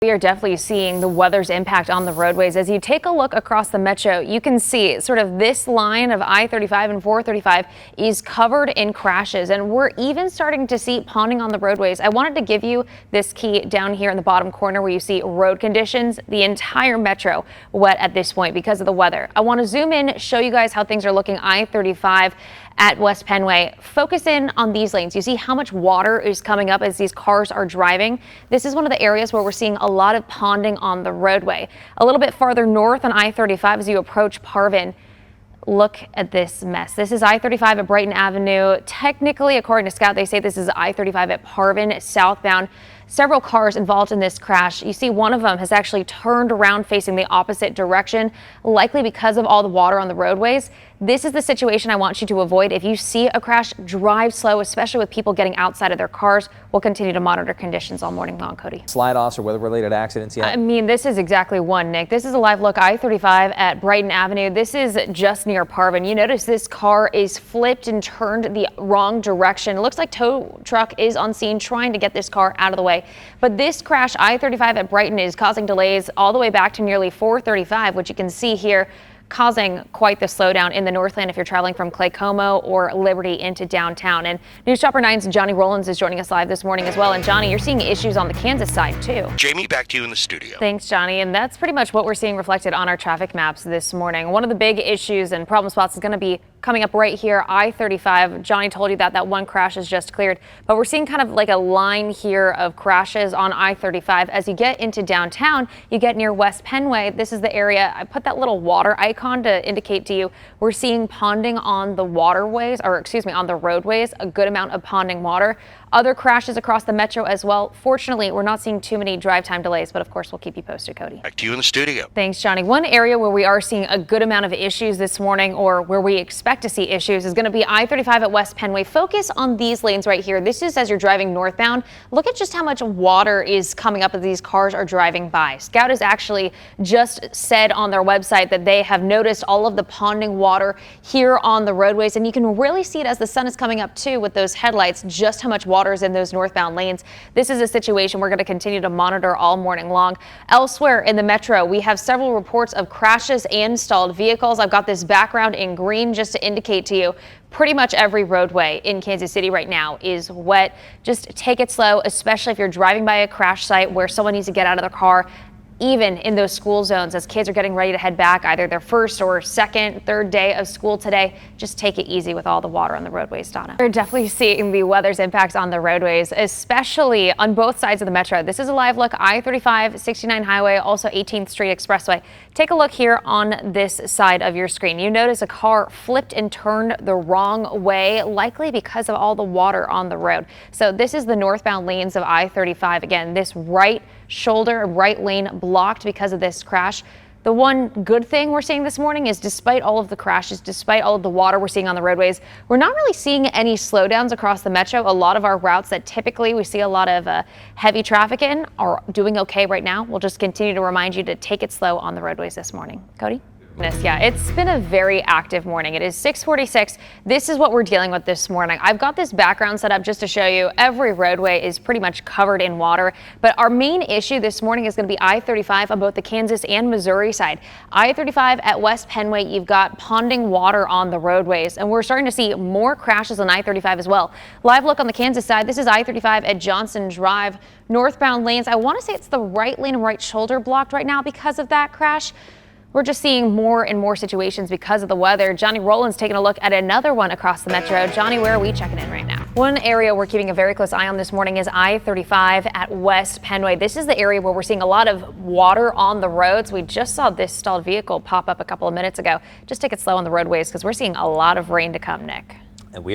We are definitely seeing the weather's impact on the roadways. As you take a look across the metro, you can see sort of this line of I-35 and 435 is covered in crashes, and we're even starting to see ponding on the roadways. I wanted to give you this key down here in the bottom corner where you see road conditions. The entire metro wet at this point because of the weather. I want to zoom in, show you guys how things are looking. I-35 at West Penway. Focus in on these lanes. You see how much water is coming up as these cars are driving. This is one of the areas where we're seeing a lot of ponding on the roadway. A little bit farther north on I-35 as you approach Parvin. Look at this mess. This is I-35 at Brighton Avenue. Technically, according to Scout, they say this is I-35 at Parvin southbound. Several cars involved in this crash. You see one of them has actually turned around facing the opposite direction, likely because of all the water on the roadways. This is the situation I want you to avoid. If you see a crash, drive slow, especially with people getting outside of their cars. We'll continue to monitor conditions all morning long, Cody. Slide offs or weather-related accidents yet? I mean, this is exactly one, Nick. This is a live look I-35 at Brighton Avenue. This is just near Parvin. You notice this car is flipped and turned the wrong direction. It looks like tow truck is on scene trying to get this car out of the way. But this crash, I-35 at Brighton, is causing delays all the way back to nearly 435, which you can see here, causing quite the slowdown in the Northland if you're traveling from Claycomo or Liberty into downtown. And News Chopper 9's Johnny Rollins is joining us live this morning as well. And Johnny, you're seeing issues on the Kansas side too. Jamie, back to you in the studio. Thanks, Johnny. And that's pretty much what we're seeing reflected on our traffic maps this morning. One of the big issues and problem spots is going to be coming up right here, I-35. Johnny told you that one crash is just cleared, but we're seeing kind of like a line here of crashes on I-35. As you get into downtown, you get near West Penway. This is the area. I put that little water icon to indicate to you we're seeing ponding on the waterways, or excuse me, on the roadways, a good amount of ponding water. Other crashes across the metro as well. Fortunately, we're not seeing too many drive time delays, but of course we'll keep you posted, Cody. Back to you in the studio. Thanks, Johnny. One area where we are seeing a good amount of issues this morning, or where we expect to see issues, is going to be I-35 at West Penway. Focus on these lanes right here. This is as you're driving northbound. Look at just how much water is coming up as these cars are driving by. Scout has actually just said on their website that they have noticed all of the ponding water here on the roadways, and you can really see it as the sun is coming up too with those headlights, just how much water is in those northbound lanes. This is a situation we're going to continue to monitor all morning long. Elsewhere in the metro, we have several reports of crashes and stalled vehicles. I've got this background in green just to indicate to you pretty much every roadway in Kansas City right now is wet. Just take it slow, especially if you're driving by a crash site where someone needs to get out of their car. Even in those school zones, as kids are getting ready to head back, either their first or second, third day of school today, just take it easy with all the water on the roadways, Donna. We're definitely seeing the weather's impacts on the roadways, especially on both sides of the metro. This is a live look, I-35, 69 Highway, also 18th Street Expressway. Take a look here on this side of your screen. You notice a car flipped and turned the wrong way, likely because of all the water on the road. So this is the northbound lanes of I-35. Again, this right shoulder, right lane blocked because of this crash. The one good thing we're seeing this morning is despite all of the crashes, despite all of the water we're seeing on the roadways, we're not really seeing any slowdowns across the metro. A lot of our routes that typically we see a lot of heavy traffic in are doing okay right now. We'll just continue to remind you to take it slow on the roadways this morning. Cody? Yeah, it's been a very active morning. It is 6:46. This is what we're dealing with this morning. I've got this background set up just to show you every roadway is pretty much covered in water. But our main issue this morning is going to be I-35 on both the Kansas and Missouri side. I-35 at West Penway, you've got ponding water on the roadways, and we're starting to see more crashes on I-35 as well. Live look on the Kansas side. This is I-35 at Johnson Drive. Northbound lanes, I want to say it's the right lane and right shoulder blocked right now because of that crash. We're just seeing more and more situations because of the weather. Johnny Rollins taking a look at another one across the metro. Johnny, where are we checking in right now? One area we're keeping a very close eye on this morning is I-35 at West Penway. This is the area where we're seeing a lot of water on the roads. We just saw this stalled vehicle pop up a couple of minutes ago. Just take it slow on the roadways because we're seeing a lot of rain to come, Nick. And we are